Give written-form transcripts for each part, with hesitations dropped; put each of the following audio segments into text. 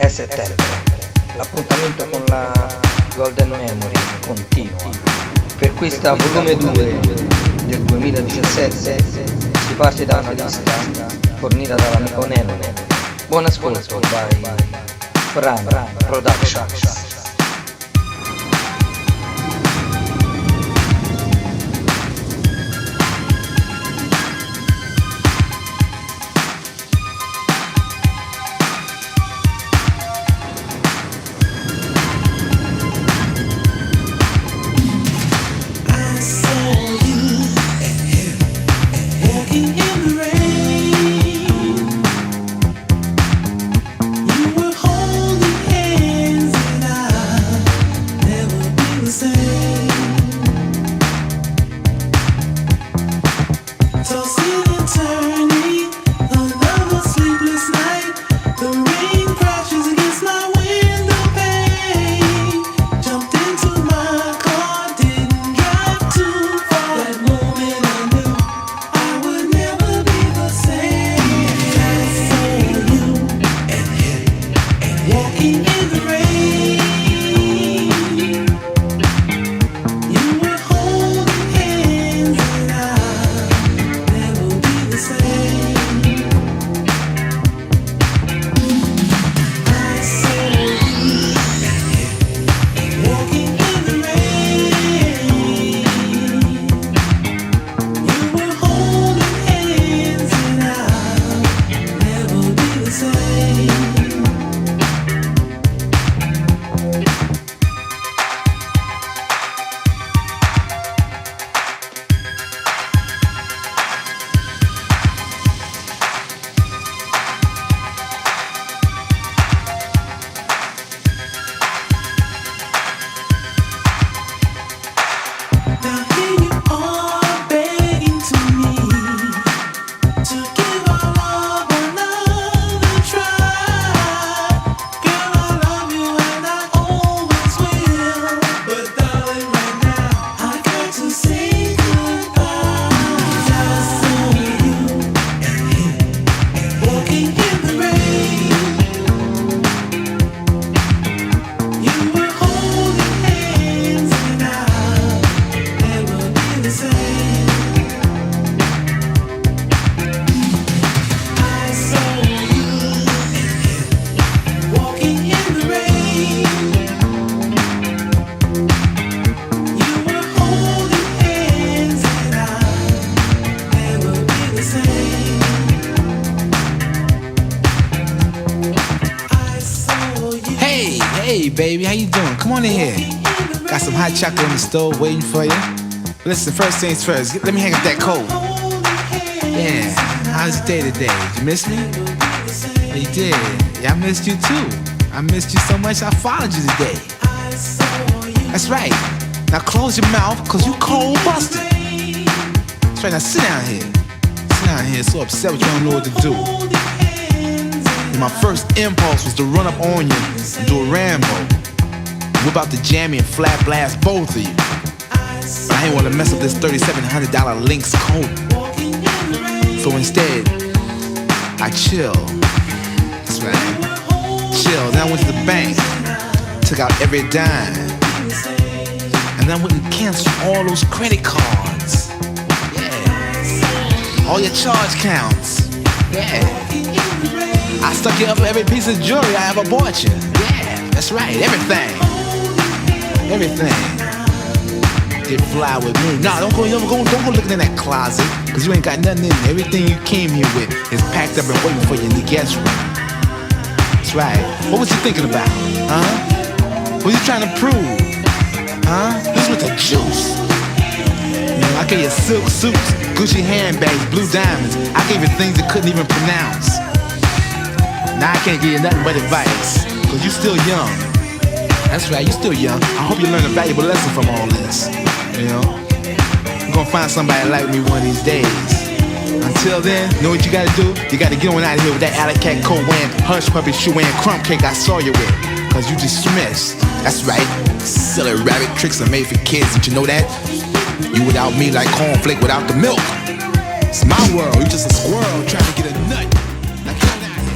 è settembre, l'appuntamento con la Golden Memory continua. Per questa volume 2 del 2017 si parte da una lista fornita dall'amico Nenne. Buon ascolto by Fran Productions. Hey, baby, how you doing? Come on in here. Got some hot chocolate on the stove waiting for you. But listen, first things first, let me hang up that coat. Yeah, how's your day today? Did you miss me? Oh, you did? Yeah, I missed you too. I missed you so much I followed you today. That's right. Now close your mouth, cause you cold busted. That's right, now sit down here. Sit down here, so upset with you, don't know what to do. And my first impulse was to run up on you and do a Rambo. Whip out the jammy and flat blast both of you. But I ain't wanna mess up this $3,700 Lynx coat. So instead, I chill. That's right. Chill. Then I went to the bank, took out every dime. And then I went and canceled all those credit cards. Yeah. All your charge counts. Yeah. I stuck you up for every piece of jewelry I ever bought you. Yeah, that's right, everything. Everything. Did fly with me. Nah, don't go looking in that closet, cause you ain't got nothing in there. Everything you came here with is packed up and waiting for you in the guest room. That's right. What was you thinking about? Huh? What you trying to prove? Huh? This was the juice. You know, I gave you silk suits, Gucci handbags, blue diamonds. I gave you things you couldn't even pronounce. Now I can't give you nothing but advice, cause you still young. That's right, you still young. I hope you learn a valuable lesson from all this. You know? You're gonna find somebody like me one of these days. Until then, know what you gotta do? You gotta get on out of here with that alley cat coat wearing, hush puppy shoe wearing, crumb cake I saw you with. Cause you dismissed. That's right. Silly rabbit tricks are made for kids, did you know that? You without me like cornflake without the milk. It's my world, you just a squirrel trying to get a nut. Now get on out of here.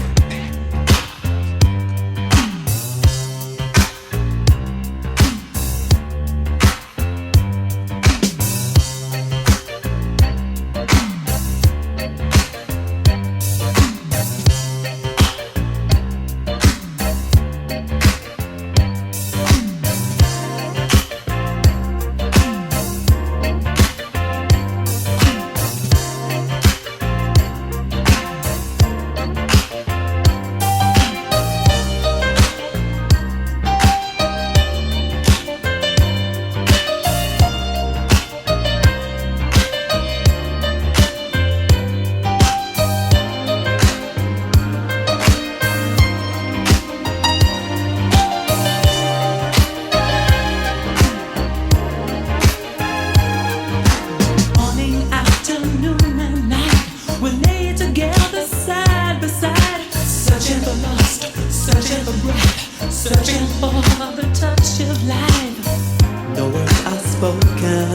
for the touch of life. No words are spoken,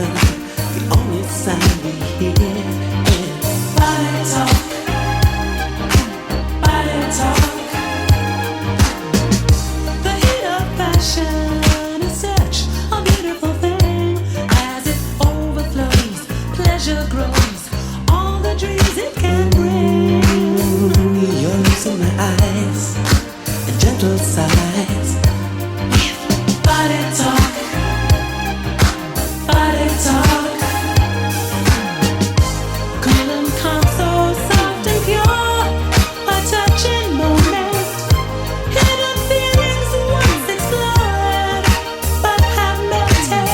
the only sound we hear is Body talk, body talk. The heat of passion is such a beautiful thing. As it overflows, pleasure grows, all the dreams it can bring. your lips in my eyes, and gentle sighs. Body talk, body talk. Cool and calm, so soft and pure, a touching moment. Hidden feelings once explored, but have melted.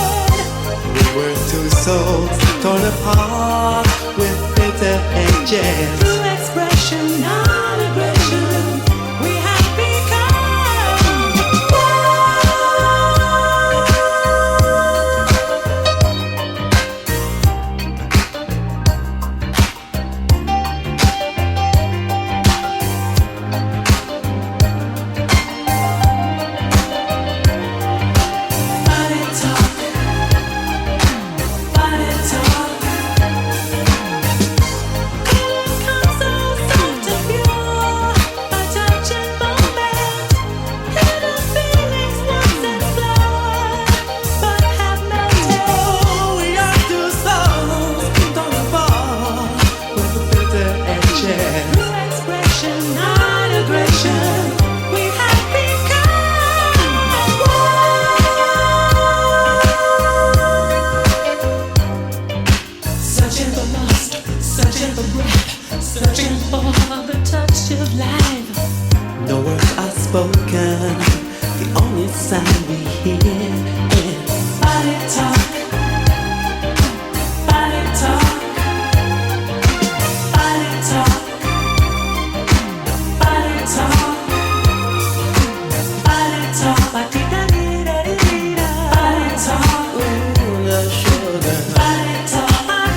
We were two souls torn apart with bitter edges. Through expression, non-aggression, we have become body talk, body talk. Come so soft and pure, a touching moment. Hidden feelings once explored, but have melted. Oh, we are two souls torn apart with bitter edges. Through expression, not aggression, we have become one. Searching for lust, searching for breath, searching for the touch of life. No words are spoken, the only sound we hear is Body talk, body talk, body talk, body talk, body talk, body talk, ooh, the sugar. body talk, body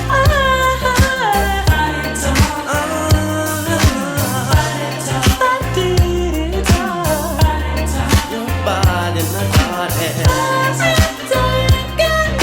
talk, body talk, Your body, my body. body talk.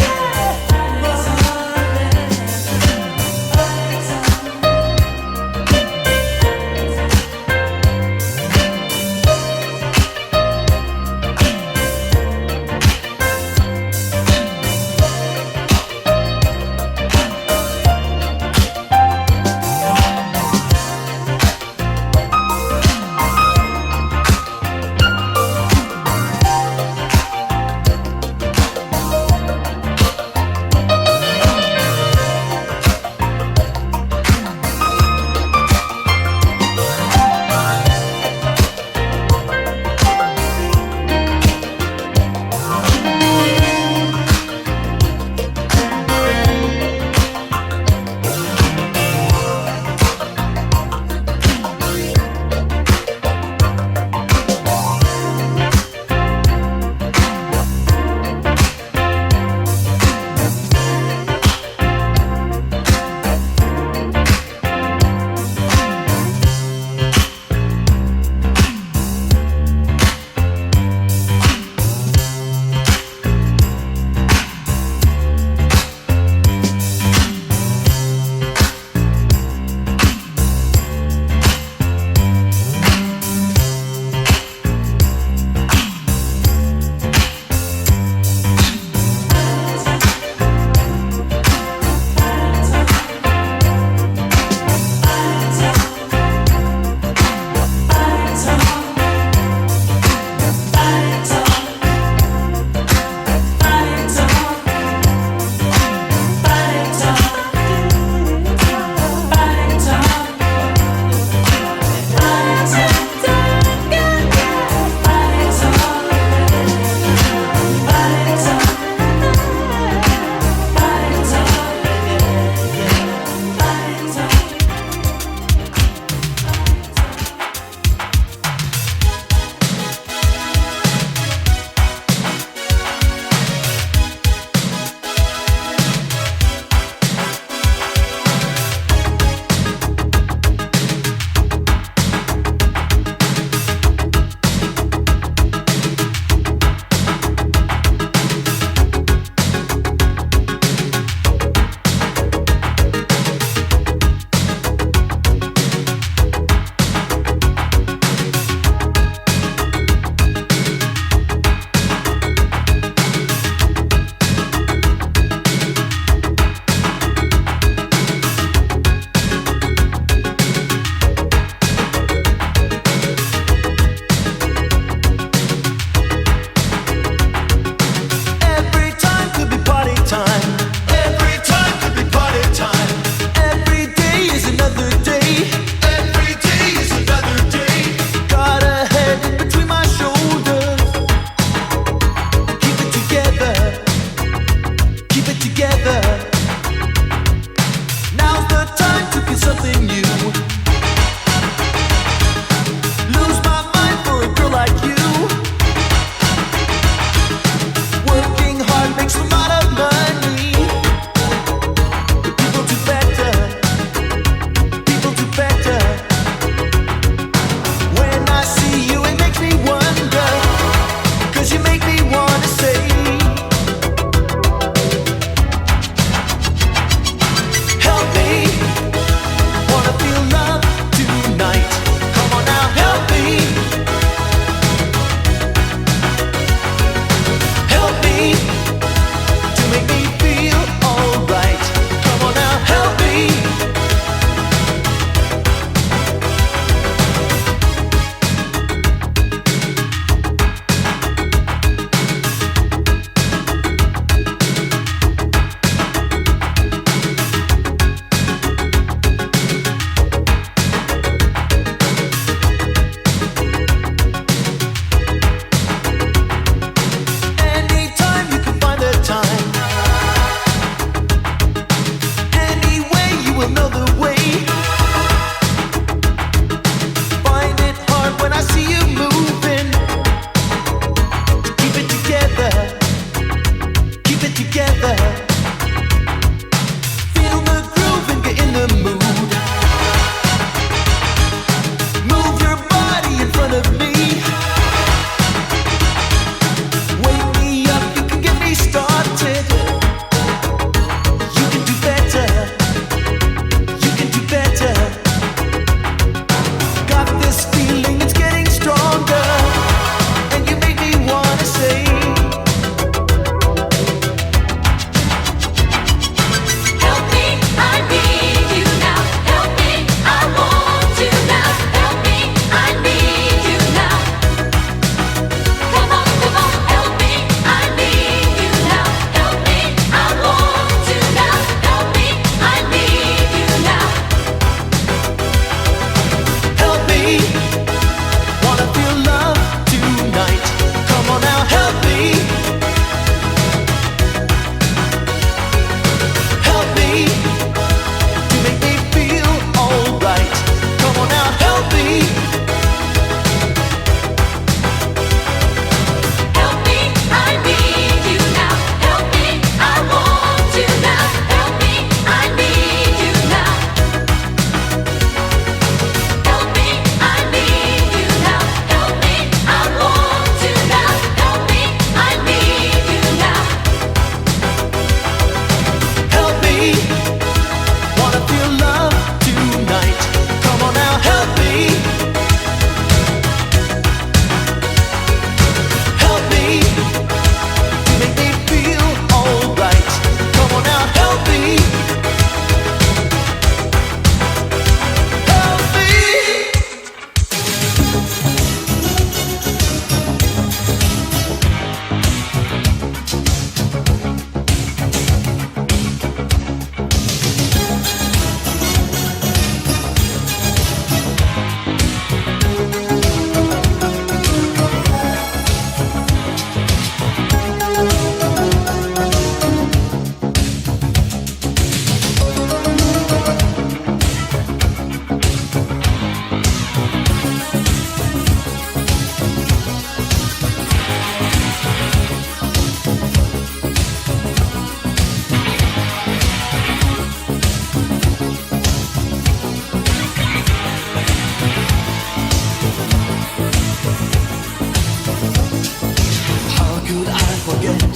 forget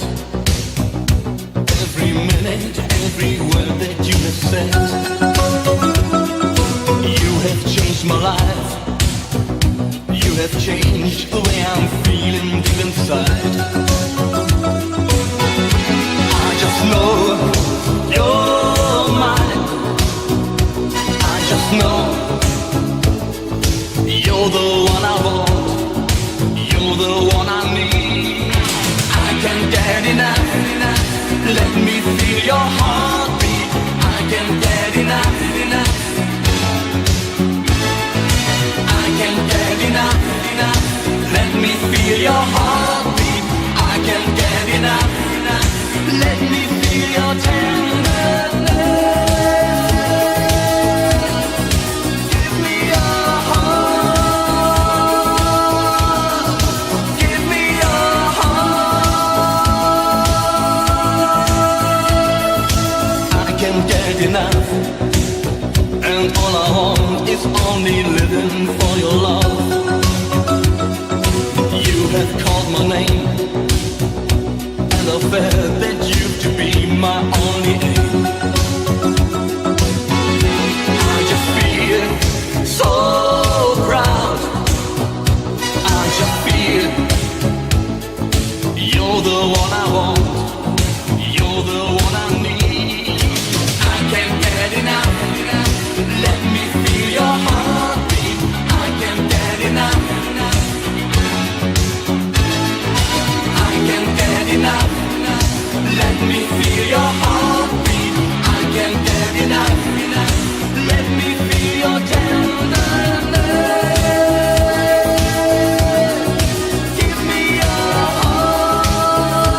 every minute, every word that you have said. You have changed my life. You have changed the way I'm feeling deep inside. I just know you're mine. I just know you're the one I want. You're the one I need. I can't get enough. Let me feel your heartbeat. I can't get enough. I can't get enough. Let me feel your heartbeat. I can't get enough. Let me feel your tenderness. Give me your heart. Give me your heart. I can't get enough. And all I want is only living for your love. You have called my name, and I felt that you to be my only aim. I just feel so proud. I just feel you're the one I want. You're the one I need. I can't get enough. Let me feel your heartbeat. I can't get enough. I can't get enough. Let me feel your heartbeat. I can't get enough. Let me feel your tenderness. Give me your heart.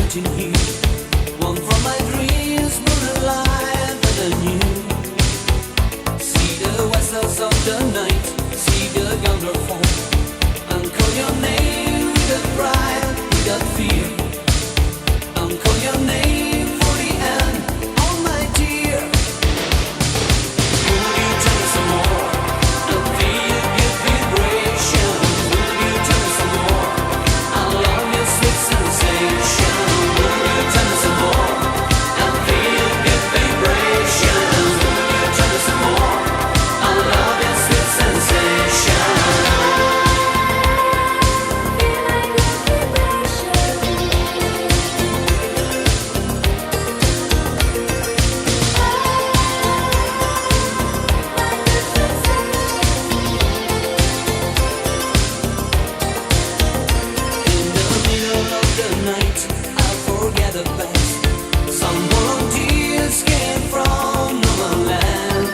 waiting here. One from my dreams, but alive and anew. See the vessels of the night, see the yonder fall, and call your name with pride, without fear. And call your name for the end, all my dear. Will you tell me some more? And feel your vibration. Will you tell me some more? I love your sweet sensation. Will you tell me some more? And feel your vibration. Will you tell me some more? I love your sweet sensation. In the middle of the night, I forget the past. Some volunteers came from no man's land.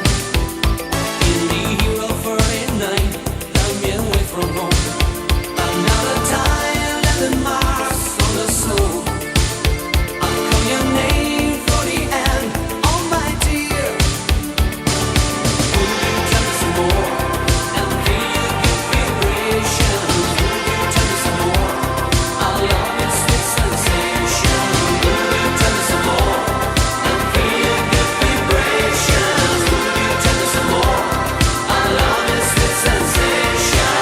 In the year of 49, I'm away from home. Another time, let the marks on the soul. I call your name for the end, oh my dear. Will you tell me some more? And feel your vibration. Will you tell me some more? I love your sweet sensation. Will you tell me some more? And feel your vibration. Will you tell me some more? I love your sweet sensation.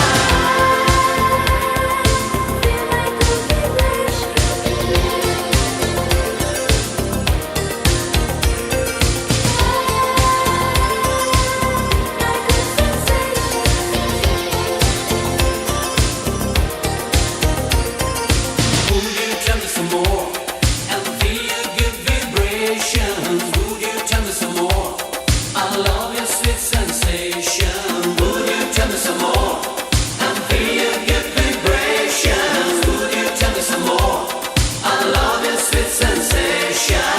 Will you tell me some more? And feel good vibrations. Will you tell me some more? I love your sweet sensation. Will you tell me some more? And feel good vibrations. Will you tell me some more? I love your sweet sensation.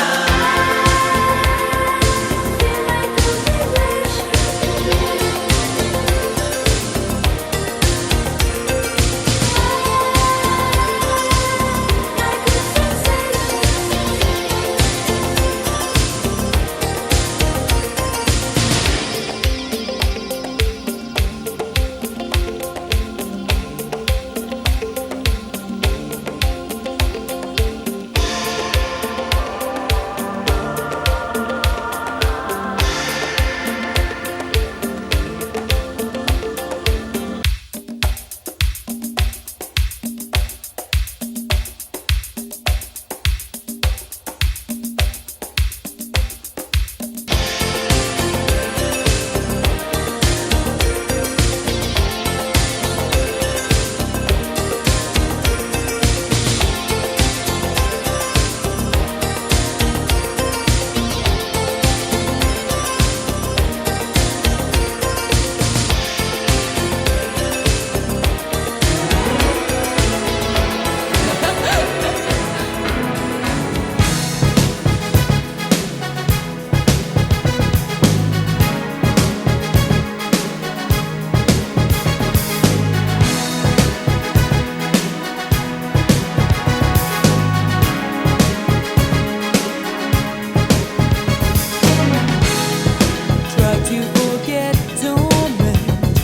Try to forget torment,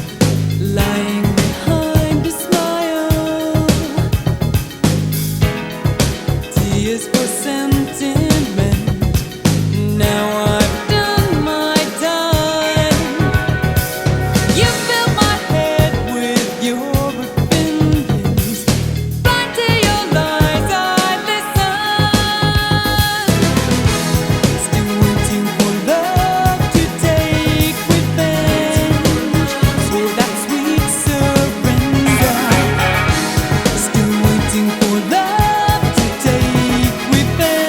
lying behind a smile. Tears for sentiment. Now I've done my time. You fill my head with your opinions. Blind to your lies, I listen. Still waiting for love to take revenge with that sweet surrender. Still waiting for love to take revenge.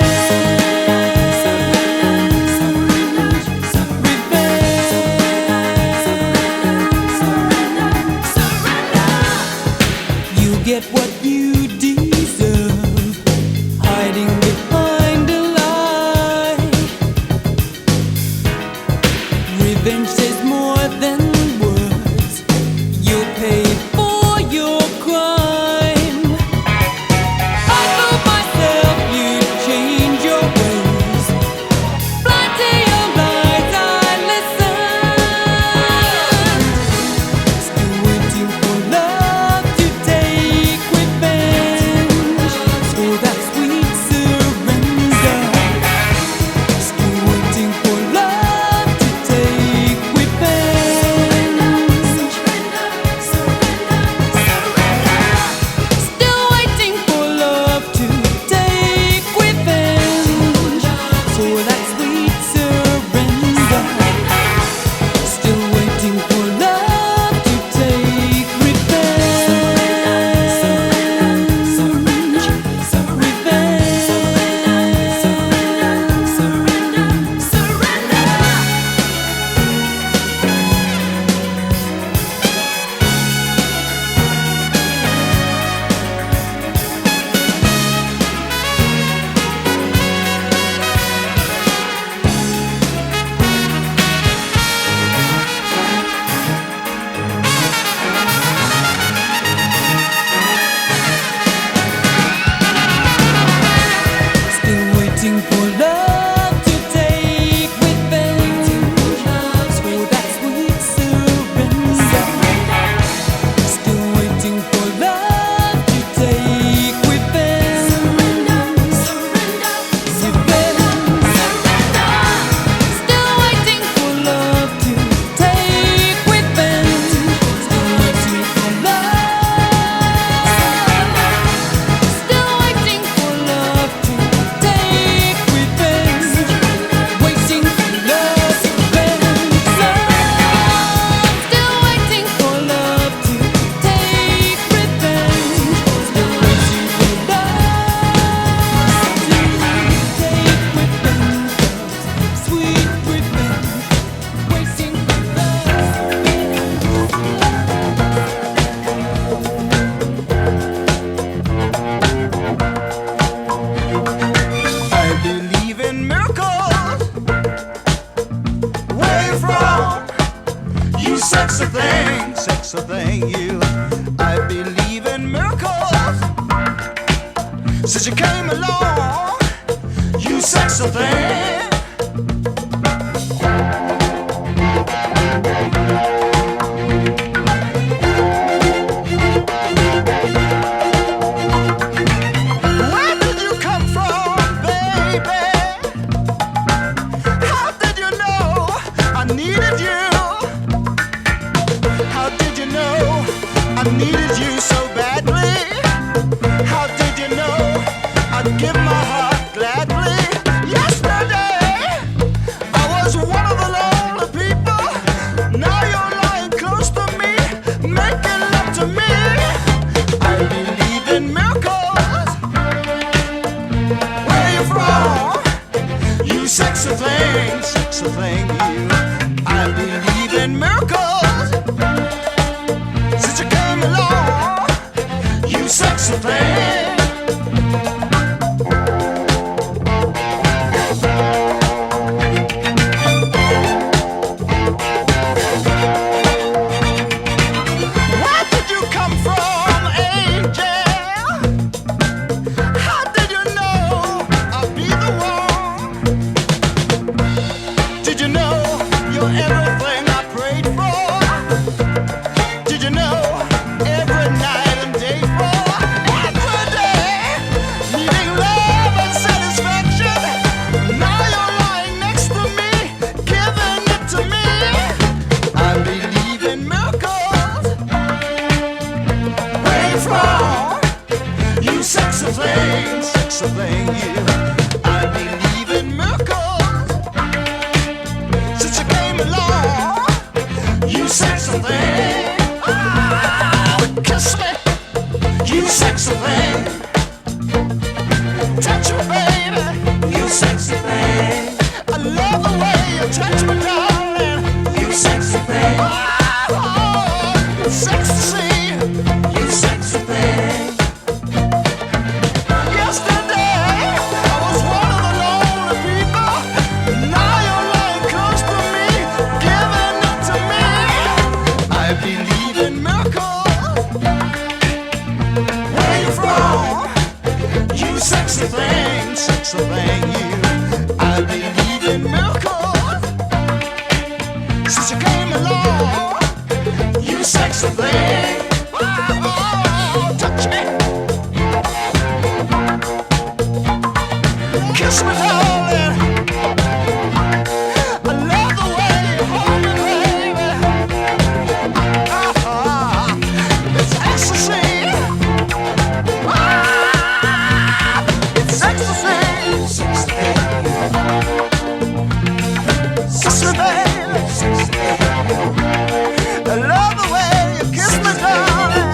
along, you sexy thing. Where did you come from, baby? How did you know I needed you? How did you know I needed you so badly? How did you know I'd give my heart gladly? Yesterday I was one of the lonely people. Now you're lying close to me, making love to me. I believe in miracles. Where you from? You sexy thing, you. I believe in miracles. Since you came along, you sexy thing. Where did you come from, angel? How did you know I'd be the one? Did you know you're everything I prayed for? Did you know every night and day for every day, needing love and satisfaction? Now you're lying next to me, giving it to me. I believe in miracles. Where you from? You sexy thing, you. I believe in miracles. Since you came along, you sexy thing. Kiss me, you sexy thing. Touch me, baby, you sexy thing. I love the way you touch me, darling, you sexy thing. Oh, it's ecstasy, you sexy thing. Yesterday I was one of the lonely people. Now you're lying close to me, giving it to me. I believe in miracles. Where you from? You sexy thing, you. I believe in miracles. Since you came along, you sexy thing. Oh, touch me, kiss me, darling. I love the way you hold me, baby. It's ecstasy. It's ecstasy. Kiss me, baby. I love the way you kiss me, darling.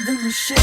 the machine.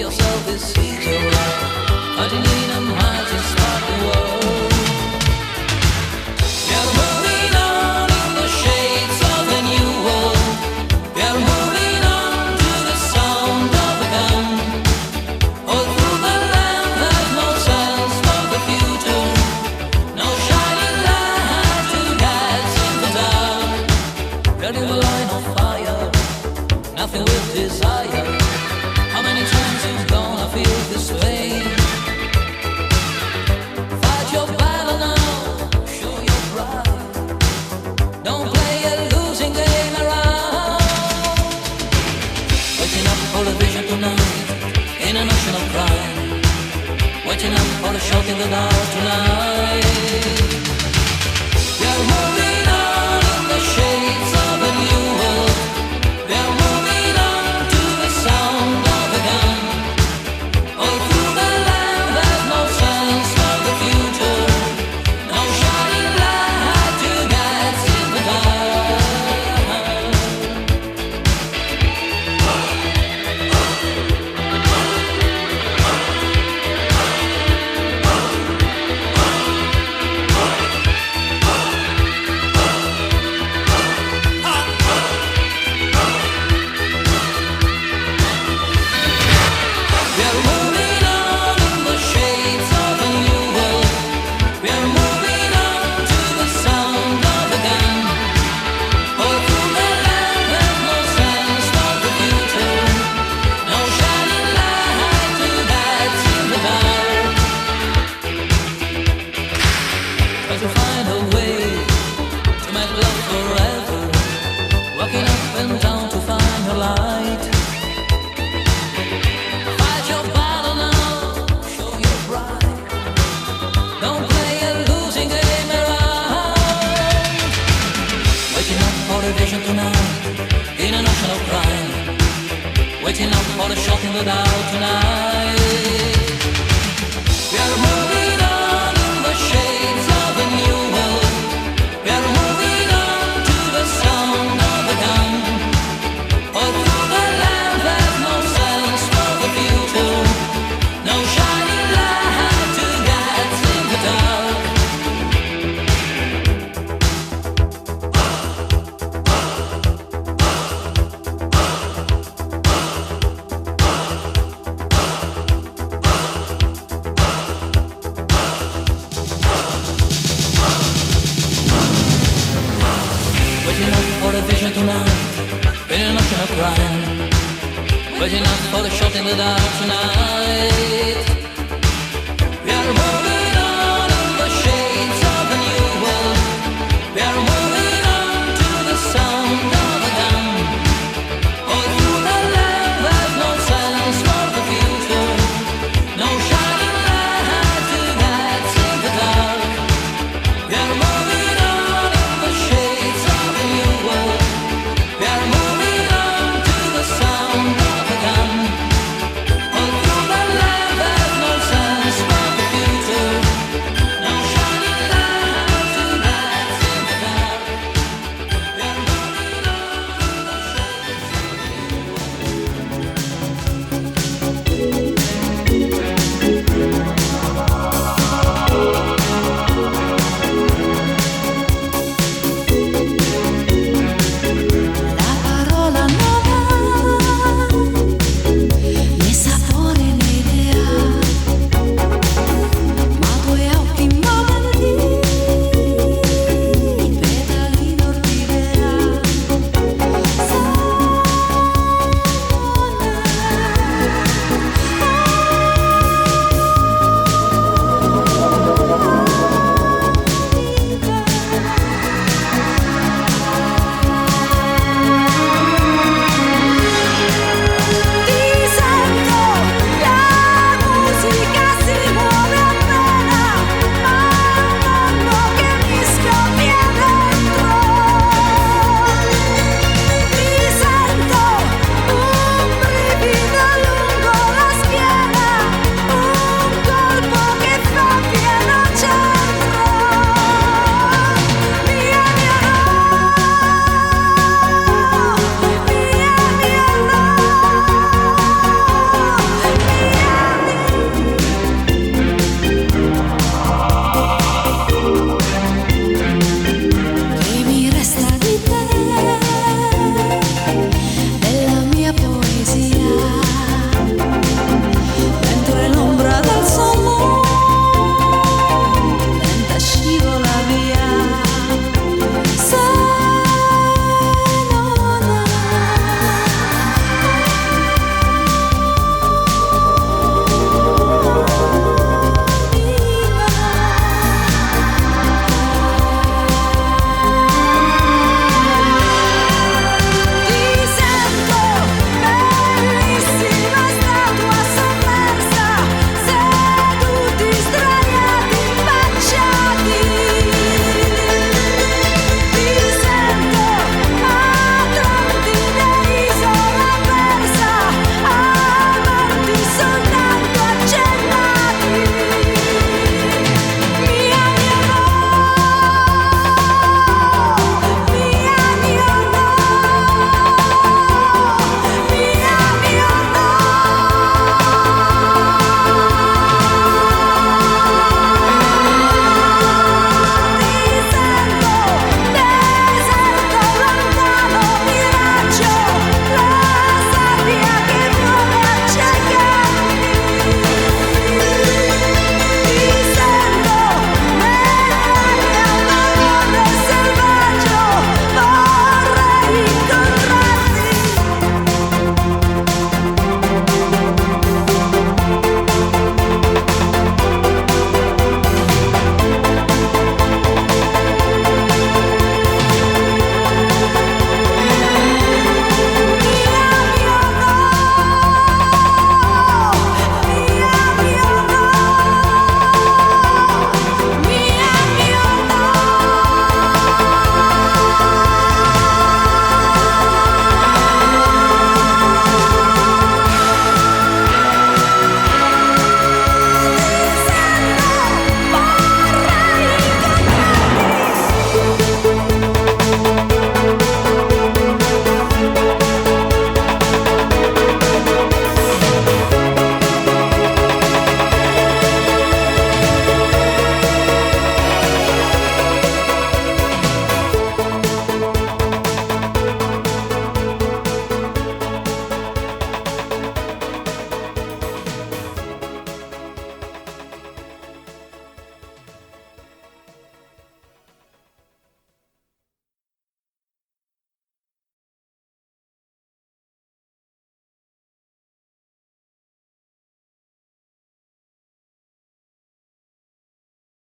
yourself this seat of love, fighting in a mighty sparkling world. You're moving on in the shades of a new world. You're moving on to the sound of a gun. All through the land there's no sense for the future, no shining light to guide in the dark. You're in the line of fire, nothing with desire. How many times you gonna feel this pain? Fight your battle now, show your pride. Don't play a losing game around. Waiting up for the vision tonight, in an ocean of crime. Waiting up for the shot in the dark tonight. We're moving on in the shades of a new world. We're moving on to the sound of a gun. All through the land there's no sense for the future, no shining light to guide in the dark. We're moving on in the shades of a new world. We're moving on to the sound of a gun. All through the land there's no sense for the future, no shining light to guide in the dark. Try to find a way to make love forever, walking up and down to find your light. Fight your battle now, show your pride. Don't play a losing game around. Waiting up for a vision tonight, in an ocean of crime. Waiting up for a shot in the dark tonight. We are moving on in the shades of a new world. We are moving on to the sound of a gun. All through the land there's no sense for the future, no shining light to guide in the dark. Waiting up for a vision tonight, in an ocean of crime. Waiting up for the shot in the dark tonight.